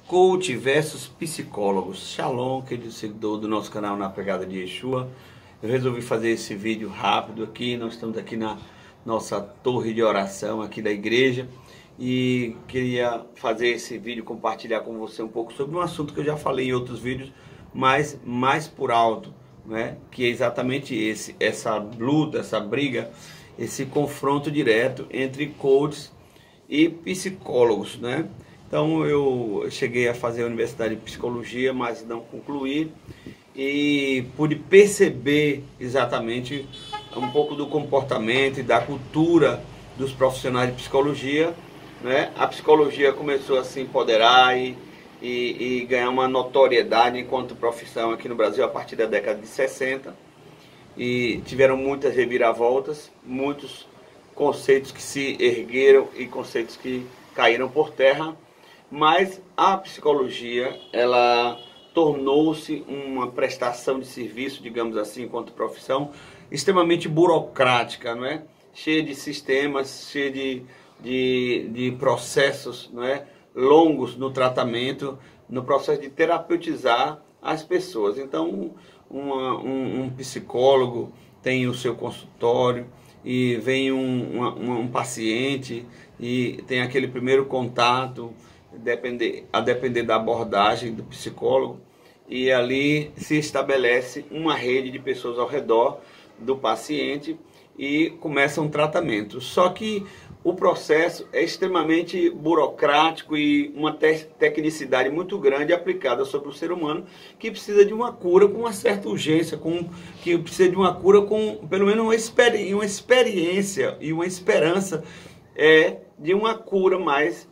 Coach versus psicólogos. Shalom, querido seguidor do nosso canal Na Pegada de Yeshua. Eu resolvi fazer esse vídeo rápido aqui. Nós estamos aqui na nossa torre de oração aqui da igreja e queria fazer esse vídeo, compartilhar com você um pouco sobre um assunto que eu já falei em outros vídeos, mas mais por alto, né? Que é exatamente essa luta, essa briga, esse confronto direto entre coaches e psicólogos, né? Então eu cheguei a fazer a Universidade de Psicologia, mas não concluí, e pude perceber exatamente um pouco do comportamento e da cultura dos profissionais de psicologia, né? A psicologia começou a se empoderar e ganhar uma notoriedade enquanto profissão aqui no Brasil a partir da década de 60, e tiveram muitas reviravoltas, muitos conceitos que se ergueram e conceitos que caíram por terra. Mas a psicologia, ela tornou-se uma prestação de serviço, digamos assim, enquanto profissão, extremamente burocrática, não é? Cheia de sistemas, cheia de processos, não é? Longos no tratamento, no processo de terapeutizar as pessoas. Então, um psicólogo tem o seu consultório e vem um paciente e tem aquele primeiro contato, a depender da abordagem do psicólogo, e ali se estabelece uma rede de pessoas ao redor do paciente e começa um tratamento. Só que o processo é extremamente burocrático e uma tecnicidade muito grande aplicada sobre o ser humano, que precisa de uma cura com uma certa urgência, que precisa de uma cura com pelo menos uma experiência e uma esperança de uma cura mais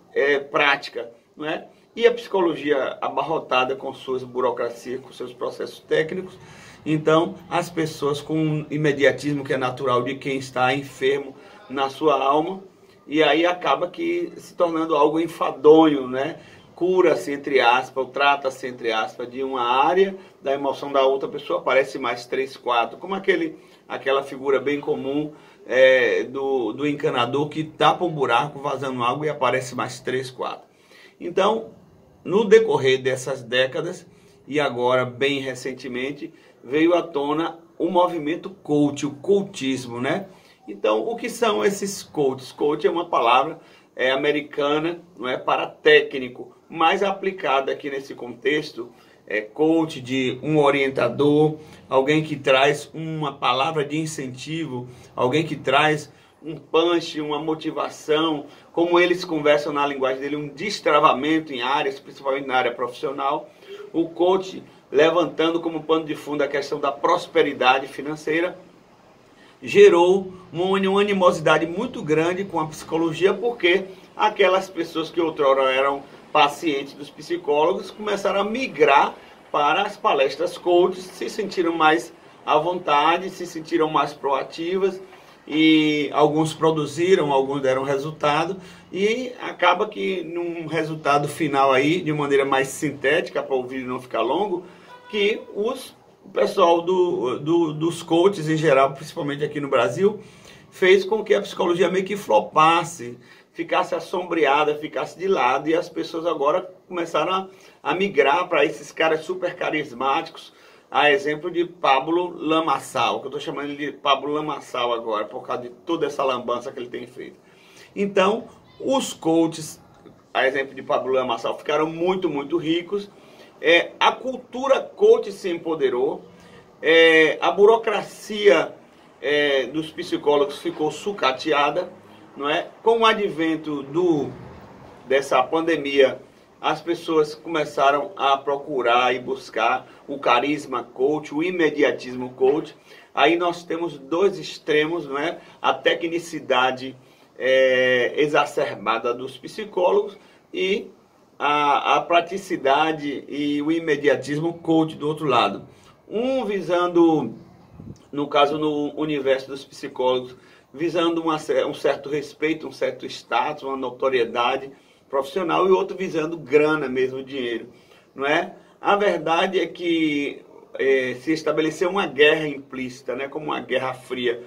prática, não é? E a psicologia abarrotada com suas burocracias, com seus processos técnicos. Então, as pessoas com um imediatismo que é natural de quem está enfermo na sua alma, e aí acaba que se tornando algo enfadonho, né? Cura-se, entre aspas, ou trata-se, entre aspas, de uma área da emoção da outra pessoa, aparece mais 3, 4, como aquela figura bem comum do encanador que tapa um buraco vazando água e aparece mais 3, 4. Então, no decorrer dessas décadas, e agora bem recentemente, veio à tona o movimento coach, o coachismo, né? Então, o que são esses coaches? Coach é uma palavra americana, não é, para técnico, mas aplicada aqui nesse contexto, coach de um orientador, alguém que traz uma palavra de incentivo, alguém que traz um punch, uma motivação, como eles conversam na linguagem dele, um destravamento em áreas, principalmente na área profissional. O coach levantando como pano de fundo a questão da prosperidade financeira, gerou uma animosidade muito grande com a psicologia, porque aquelas pessoas que outrora eram pacientes dos psicólogos começaram a migrar para as palestras coaches, se sentiram mais à vontade, se sentiram mais proativas, e alguns produziram, alguns deram resultado, e acaba que num resultado final aí, de maneira mais sintética, para o vídeo não ficar longo, que o pessoal dos coaches em geral, principalmente aqui no Brasil, fez com que a psicologia meio que flopasse, ficasse assombreada, ficasse de lado, e as pessoas agora começaram a migrar para esses caras super carismáticos, a exemplo de Pablo Lamaçal, que eu estou chamando ele de Pablo Lamaçal agora, por causa de toda essa lambança que ele tem feito. Então, os coaches, a exemplo de Pablo Lamaçal, ficaram muito, muito ricos. A cultura coach se empoderou, a burocracia dos psicólogos ficou sucateada, não é? Com o advento dessa pandemia, as pessoas começaram a procurar e buscar o carisma coach, o imediatismo coach. Aí nós temos dois extremos, não é? A tecnicidade exacerbada dos psicólogos e a praticidade e o imediatismo coach do outro lado. Um visando, no caso no universo dos psicólogos, visando um certo respeito, um certo status, uma notoriedade profissional, e outro visando grana mesmo, dinheiro, não é? A verdade é que se estabeleceu uma guerra implícita, né, como uma guerra fria.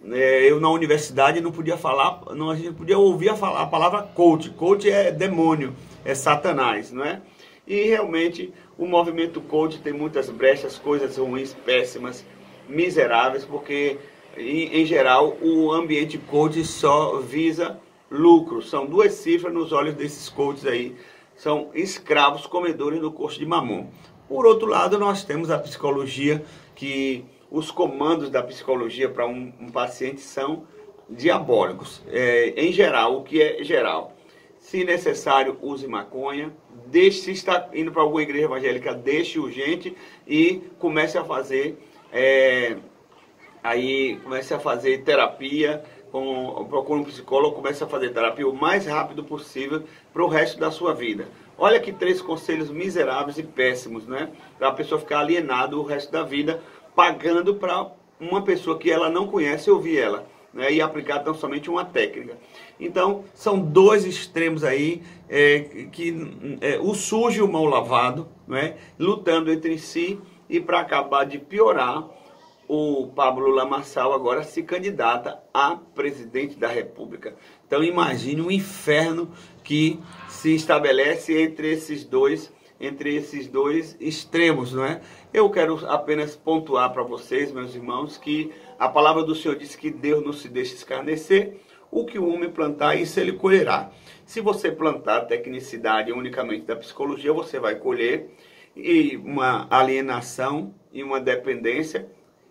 Eu na universidade não podia falar, a gente podia ouvir a palavra coach. Coach é demônio. é Satanás, não é? E realmente o movimento coach tem muitas brechas, coisas ruins, péssimas, miseráveis, porque em geral o ambiente coach só visa lucro. São duas cifras nos olhos desses coaches aí, são escravos comedores do coxo de mamon. Por outro lado, nós temos a psicologia, que os comandos da psicologia para um paciente são diabólicos. Em geral, o que é geral? Se necessário, use maconha. Deixe, se está indo para alguma igreja evangélica, deixe urgente e comece a fazer comece a fazer terapia, procure um psicólogo, comece a fazer terapia o mais rápido possível para o resto da sua vida. Olha que 3 conselhos miseráveis e péssimos, né? Para a pessoa ficar alienada o resto da vida, pagando para uma pessoa que ela não conhece ouvir ela, né? E aplicar tão somente uma técnica. Então, são 2 extremos aí, o sujo e o mal lavado, né? Lutando entre si, e para acabar de piorar, o Pablo Lamaçal agora se candidata a presidente da República. Então imagine o inferno que se estabelece entre esses dois extremos, não é? Eu quero apenas pontuar para vocês, meus irmãos, que a palavra do Senhor diz que Deus não se deixa escarnecer. O que o homem plantar, isso ele colherá. Se você plantar a tecnicidade unicamente da psicologia, você vai colher uma alienação e uma dependência.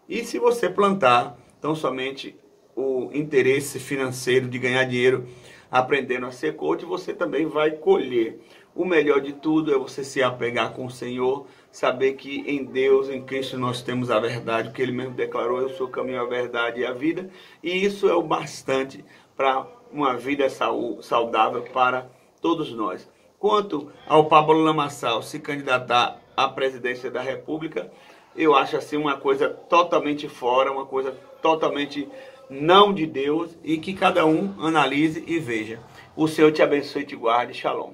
E se você plantar tão somente o interesse financeiro de ganhar dinheiro aprendendo a ser coach, você também vai colher. O melhor de tudo é você se apegar com o Senhor, saber que em Deus, em Cristo, nós temos a verdade, porque Ele mesmo declarou: eu sou o caminho, a verdade e a vida. E isso é o bastante para uma vida saudável para todos nós. Quanto ao Pablo Lamaçal se candidatar à presidência da República, eu acho assim uma coisa totalmente fora, uma coisa totalmente não de Deus, e que cada um analise e veja. O Senhor te abençoe e te guarde. Shalom.